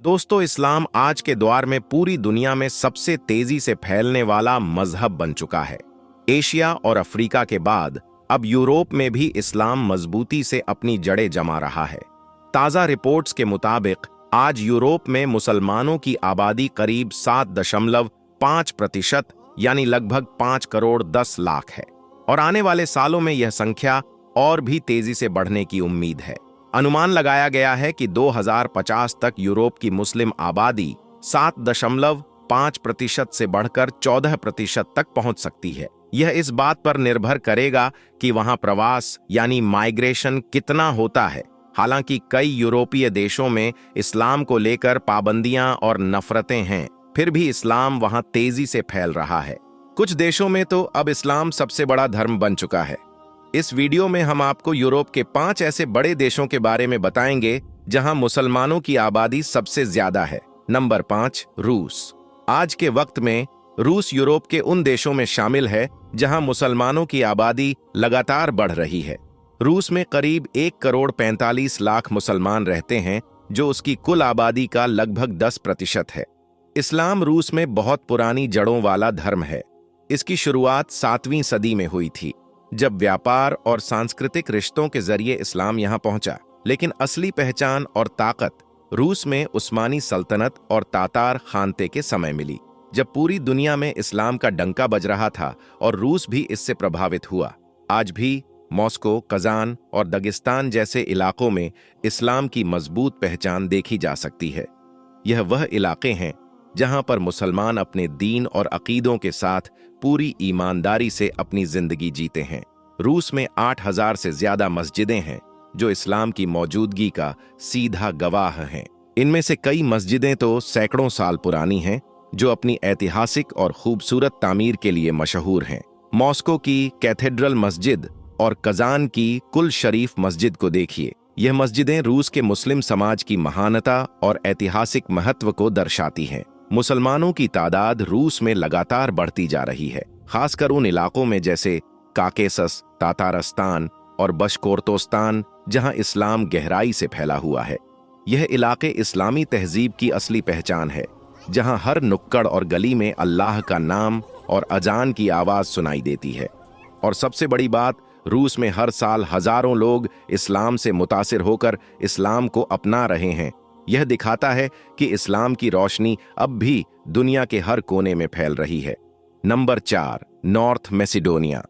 दोस्तों, इस्लाम आज के दौर में पूरी दुनिया में सबसे तेजी से फैलने वाला मजहब बन चुका है। एशिया और अफ्रीका के बाद अब यूरोप में भी इस्लाम मजबूती से अपनी जड़ें जमा रहा है। ताज़ा रिपोर्ट्स के मुताबिक आज यूरोप में मुसलमानों की आबादी करीब 7.5% यानी लगभग 5 करोड़ 10 लाख है और आने वाले सालों में यह संख्या और भी तेजी से बढ़ने की उम्मीद है। अनुमान लगाया गया है कि 2050 तक यूरोप की मुस्लिम आबादी 7.5% से बढ़कर 14% तक पहुंच सकती है। यह इस बात पर निर्भर करेगा कि वहां प्रवास यानी माइग्रेशन कितना होता है। हालांकि कई यूरोपीय देशों में इस्लाम को लेकर पाबंदियां और नफरतें हैं, फिर भी इस्लाम वहां तेजी से फैल रहा है। कुछ देशों में तो अब इस्लाम सबसे बड़ा धर्म बन चुका है। इस वीडियो में हम आपको यूरोप के 5 ऐसे बड़े देशों के बारे में बताएंगे जहां मुसलमानों की आबादी सबसे ज्यादा है। नंबर 5, रूस। आज के वक्त में रूस यूरोप के उन देशों में शामिल है जहां मुसलमानों की आबादी लगातार बढ़ रही है। रूस में करीब 1 करोड़ 45 लाख मुसलमान रहते हैं, जो उसकी कुल आबादी का लगभग 10% है। इस्लाम रूस में बहुत पुरानी जड़ों वाला धर्म है। इसकी शुरुआत 7वीं सदी में हुई थी, जब व्यापार और सांस्कृतिक रिश्तों के जरिए इस्लाम यहां पहुंचा। लेकिन असली पहचान और ताकत रूस में उस्मानी सल्तनत और तातार खानते के समय मिली, जब पूरी दुनिया में इस्लाम का डंका बज रहा था और रूस भी इससे प्रभावित हुआ। आज भी मॉस्को, कजान और दगिस्तान जैसे इलाकों में इस्लाम की मजबूत पहचान देखी जा सकती है। यह वह इलाके हैं जहां पर मुसलमान अपने दीन और अकीदों के साथ पूरी ईमानदारी से अपनी जिंदगी जीते हैं। रूस में 8,000 से ज्यादा मस्जिदें हैं, जो इस्लाम की मौजूदगी का सीधा गवाह हैं। इनमें से कई मस्जिदें तो सैकड़ों साल पुरानी हैं, जो अपनी ऐतिहासिक और खूबसूरत तामीर के लिए मशहूर हैं। मॉस्को की कैथेड्रल मस्जिद और कजान की कुल शरीफ मस्जिद को देखिए। यह मस्जिदें रूस के मुस्लिम समाज की महानता और ऐतिहासिक महत्व को दर्शाती हैं। मुसलमानों की तादाद रूस में लगातार बढ़ती जा रही है, खासकर उन इलाकों में जैसे काकेसस, तातारस्तान और बशकोर्तोस्तान, जहां इस्लाम गहराई से फैला हुआ है। यह इलाके इस्लामी तहजीब की असली पहचान है, जहां हर नुक्कड़ और गली में अल्लाह का नाम और अजान की आवाज सुनाई देती है। और सबसे बड़ी बात, रूस में हर साल हजारों लोग इस्लाम से मुतासिर होकर इस्लाम को अपना रहे हैं। यह दिखाता है कि इस्लाम की रोशनी अब भी दुनिया के हर कोने में फैल रही है। Number 4, North Macedonia.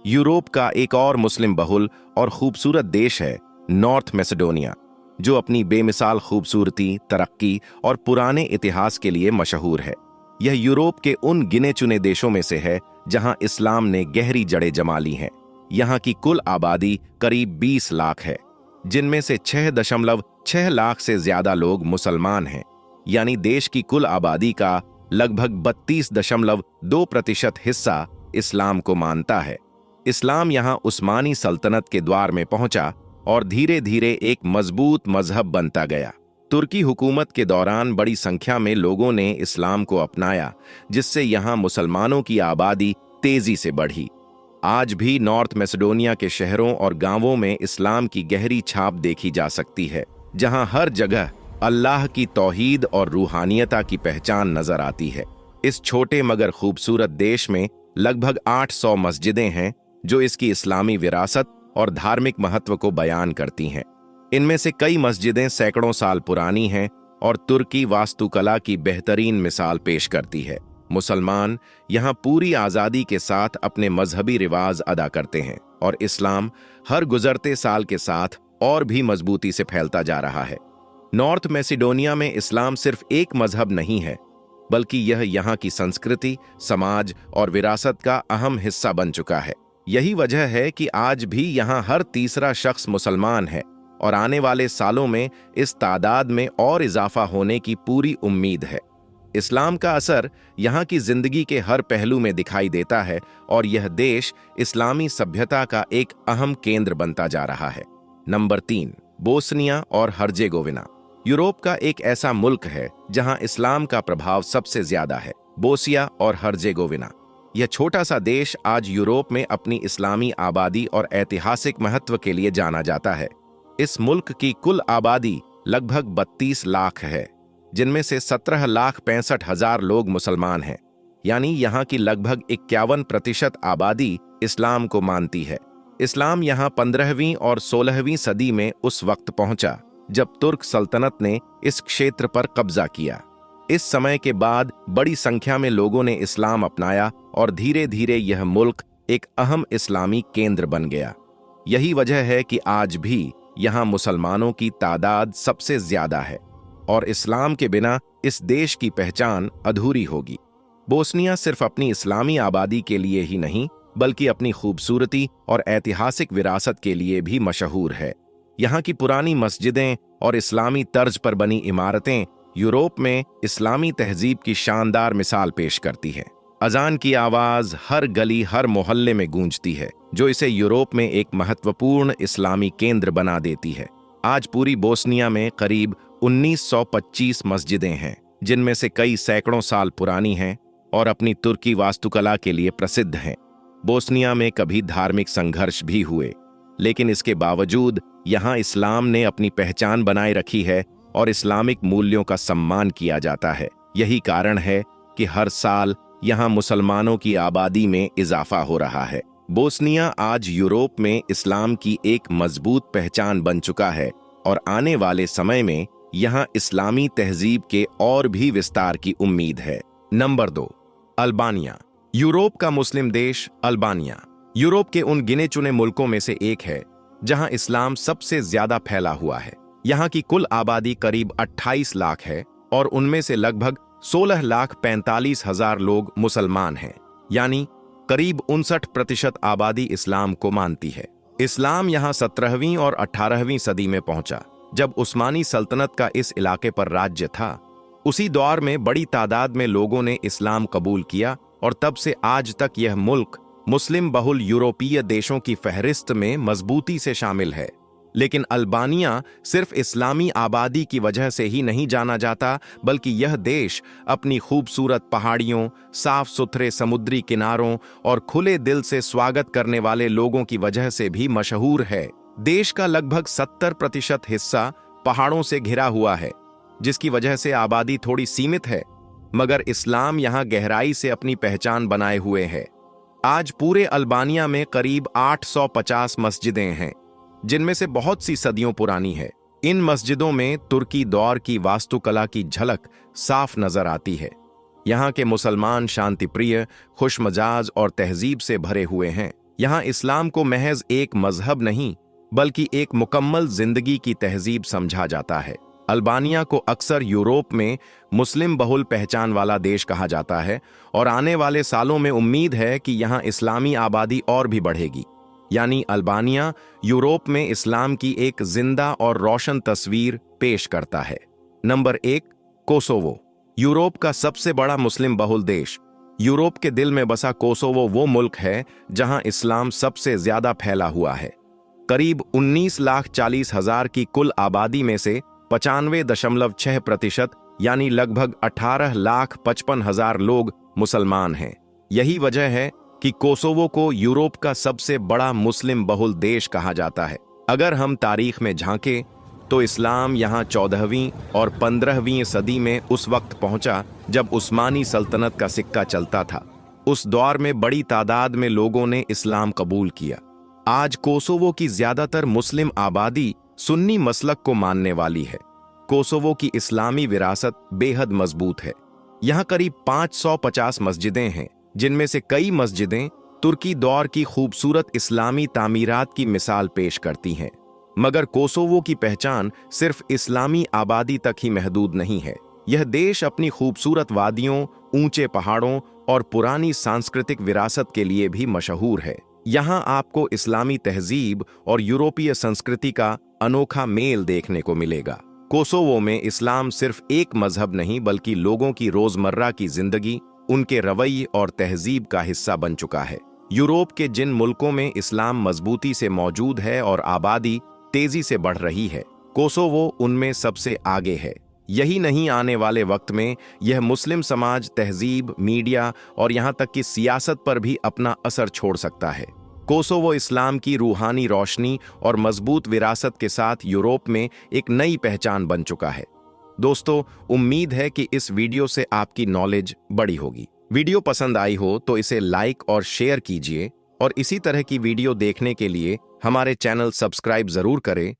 यूरोप का एक और मुस्लिम बहुल और खूबसूरत देश है नॉर्थ मैसेडोनिया, जो अपनी बेमिसाल खूबसूरती, तरक्की और पुराने इतिहास के लिए मशहूर है। यह यूरोप के उन गिने चुने देशों में से है जहां इस्लाम ने गहरी जड़ें जमा ली हैं। यहां की कुल आबादी करीब 20 लाख है, जिनमें से 6.6 लाख से ज्यादा लोग मुसलमान हैं, यानी देश की कुल आबादी का लगभग 32.2% हिस्सा इस्लाम को मानता है। इस्लाम यहां उस्मानी सल्तनत के द्वार में पहुंचा और धीरे धीरे एक मजबूत मजहब बनता गया। तुर्की हुकूमत के दौरान बड़ी संख्या में लोगों ने इस्लाम को अपनाया, जिससे यहां मुसलमानों की आबादी तेजी से बढ़ी। आज भी नॉर्थ मैसेडोनिया के शहरों और गांवों में इस्लाम की गहरी छाप देखी जा सकती है, जहां हर जगह अल्लाह की तौहीद और रूहानियता की पहचान नजर आती है। इस छोटे मगर खूबसूरत देश में लगभग 800 मस्जिदें हैं, जो इसकी इस्लामी विरासत और धार्मिक महत्व को बयान करती हैं। इनमें से कई मस्जिदें सैकड़ों साल पुरानी हैं और तुर्की वास्तुकला की बेहतरीन मिसाल पेश करती है। मुसलमान यहाँ पूरी आज़ादी के साथ अपने मजहबी रिवाज अदा करते हैं और इस्लाम हर गुजरते साल के साथ और भी मजबूती से फैलता जा रहा है। नॉर्थ मैसेडोनिया में इस्लाम सिर्फ एक मजहब नहीं है, बल्कि यह यहाँ की संस्कृति, समाज और विरासत का अहम हिस्सा बन चुका है। यही वजह है कि आज भी यहाँ हर तीसरा शख्स मुसलमान है और आने वाले सालों में इस तादाद में और इजाफा होने की पूरी उम्मीद है। इस्लाम का असर यहाँ की जिंदगी के हर पहलू में दिखाई देता है और यह देश इस्लामी सभ्यता का एक अहम केंद्र बनता जा रहा है। नंबर 3, बोस्निया और हर्जेगोविना। यूरोप का एक ऐसा मुल्क है जहां इस्लाम का प्रभाव सबसे ज्यादा है, बोस्निया और हर्जेगोविना। यह छोटा सा देश आज यूरोप में अपनी इस्लामी आबादी और ऐतिहासिक महत्व के लिए जाना जाता है। इस मुल्क की कुल आबादी लगभग 32 लाख है, जिनमें से 17,65,000 लोग मुसलमान हैं, यानी यहाँ की लगभग 51% आबादी इस्लाम को मानती है। इस्लाम यहाँ 15वीं और 16वीं सदी में उस वक्त पहुंचा जब तुर्क सल्तनत ने इस क्षेत्र पर कब्जा किया। इस समय के बाद बड़ी संख्या में लोगों ने इस्लाम अपनाया और धीरे धीरे यह मुल्क एक अहम इस्लामी केंद्र बन गया। यही वजह है कि आज भी यहाँ मुसलमानों की तादाद सबसे ज्यादा है और इस्लाम के बिना इस देश की पहचान अधूरी होगी। बोस्निया सिर्फ अपनी इस्लामी आबादी के लिए ही नहीं बल्कि अपनी खूबसूरती और ऐतिहासिक विरासत के लिए भी मशहूर है। यहाँ की पुरानी मस्जिदें और इस्लामी तर्ज पर बनी इमारतें यूरोप में इस्लामी तहजीब की शानदार मिसाल पेश करती है। अजान की आवाज हर गली हर मोहल्ले में गूंजती है, जो इसे यूरोप में एक महत्वपूर्ण इस्लामी केंद्र बना देती है। आज पूरी बोस्निया में करीब 1925 मस्जिदें हैं, जिनमें से कई सैकड़ों साल पुरानी हैं और अपनी तुर्की वास्तुकला के लिए प्रसिद्ध हैं। बोस्निया में कभी धार्मिक संघर्ष भी हुए, लेकिन इसके बावजूद यहाँ इस्लाम ने अपनी पहचान बनाए रखी है और इस्लामिक मूल्यों का सम्मान किया जाता है। यही कारण है कि हर साल यहाँ मुसलमानों की आबादी में इजाफा हो रहा है। बोस्निया आज यूरोप में इस्लाम की एक मजबूत पहचान बन चुका है और आने वाले समय में यहाँ इस्लामी तहजीब के और भी विस्तार की उम्मीद है। Number 2, Albania. यूरोप का मुस्लिम देश अल्बानिया यूरोप के उन गिने चुने मुल्कों में से एक है जहां इस्लाम सबसे ज्यादा फैला हुआ है। यहाँ की कुल आबादी करीब 28 लाख है और उनमें से लगभग 16,45,000 लोग मुसलमान हैं, यानी करीब 59% आबादी इस्लाम को मानती है। इस्लाम यहाँ 17वीं और 18वीं सदी में पहुंचा, जब उस्मानी सल्तनत का इस इलाके पर राज्य था। उसी दौर में बड़ी तादाद में लोगों ने इस्लाम कबूल किया और तब से आज तक यह मुल्क मुस्लिम बहुल यूरोपीय देशों की फहरिस्त में मजबूती से शामिल है। लेकिन अल्बानिया सिर्फ इस्लामी आबादी की वजह से ही नहीं जाना जाता, बल्कि यह देश अपनी खूबसूरत पहाड़ियों, साफ सुथरे समुद्री किनारों और खुले दिल से स्वागत करने वाले लोगों की वजह से भी मशहूर है। देश का लगभग 70% हिस्सा पहाड़ों से घिरा हुआ है, जिसकी वजह से आबादी थोड़ी सीमित है, मगर इस्लाम यहाँ गहराई से अपनी पहचान बनाए हुए है। आज पूरे अल्बानिया में करीब 850 मस्जिदें हैं, जिनमें से बहुत सी सदियों पुरानी है। इन मस्जिदों में तुर्की दौर की वास्तुकला की झलक साफ नजर आती है। यहाँ के मुसलमान शांतिप्रिय, खुशमजाज और तहजीब से भरे हुए हैं। यहाँ इस्लाम को महज एक मजहब नहीं बल्कि एक मुकम्मल जिंदगी की तहजीब समझा जाता है। अल्बानिया को अक्सर यूरोप में मुस्लिम बहुल पहचान वाला देश कहा जाता है और आने वाले सालों में उम्मीद है कि यहाँ इस्लामी आबादी और भी बढ़ेगी। यानी अल्बानिया यूरोप में इस्लाम की एक जिंदा और रोशन तस्वीर पेश करता है। Number 1, Kosovo. यूरोप का सबसे बड़ा मुस्लिम बहुल देश। यूरोप के दिल में बसा कोसोवो वो मुल्क है जहां इस्लाम सबसे ज्यादा फैला हुआ है। करीब 19,40,000 की कुल आबादी में से 95.6% यानी लगभग 18,55,000 लोग मुसलमान हैं। यही वजह है कि कोसोवो को यूरोप का सबसे बड़ा मुस्लिम बहुल देश कहा जाता है। अगर हम तारीख में झांकें तो इस्लाम यहाँ 14वीं और 15वीं सदी में उस वक्त पहुंचा जब उस्मानी सल्तनत का सिक्का चलता था। उस दौर में बड़ी तादाद में लोगों ने इस्लाम कबूल किया। आज कोसोवो की ज्यादातर मुस्लिम आबादी सुन्नी मसलक को मानने वाली है। कोसोवो की इस्लामी विरासत बेहद मजबूत है। यहाँ करीब 550 मस्जिदें हैं, जिनमें से कई मस्जिदें तुर्की दौर की खूबसूरत इस्लामी तामीरात की मिसाल पेश करती हैं। मगर कोसोवो की पहचान सिर्फ इस्लामी आबादी तक ही महदूद नहीं है। यह देश अपनी खूबसूरत वादियों, ऊंचे पहाड़ों और पुरानी सांस्कृतिक विरासत के लिए भी मशहूर है। यहाँ आपको इस्लामी तहजीब और यूरोपीय संस्कृति का अनोखा मेल देखने को मिलेगा। कोसोवो में इस्लाम सिर्फ एक मजहब नहीं बल्कि लोगों की रोजमर्रा की जिंदगी, उनके रवैये और तहजीब का हिस्सा बन चुका है। यूरोप के जिन मुल्कों में इस्लाम मजबूती से मौजूद है और आबादी तेजी से बढ़ रही है, कोसोवो उनमें सबसे आगे है। यही नहीं, आने वाले वक्त में यह मुस्लिम समाज, तहजीब, मीडिया और यहाँ तक कि सियासत पर भी अपना असर छोड़ सकता है। कोसोवो इस्लाम की रूहानी रोशनी और मजबूत विरासत के साथ यूरोप में एक नई पहचान बन चुका है। दोस्तों, उम्मीद है कि इस वीडियो से आपकी नॉलेज बड़ी होगी। वीडियो पसंद आई हो तो इसे लाइक और शेयर कीजिए और इसी तरह की वीडियो देखने के लिए हमारे चैनल सब्सक्राइब जरूर करें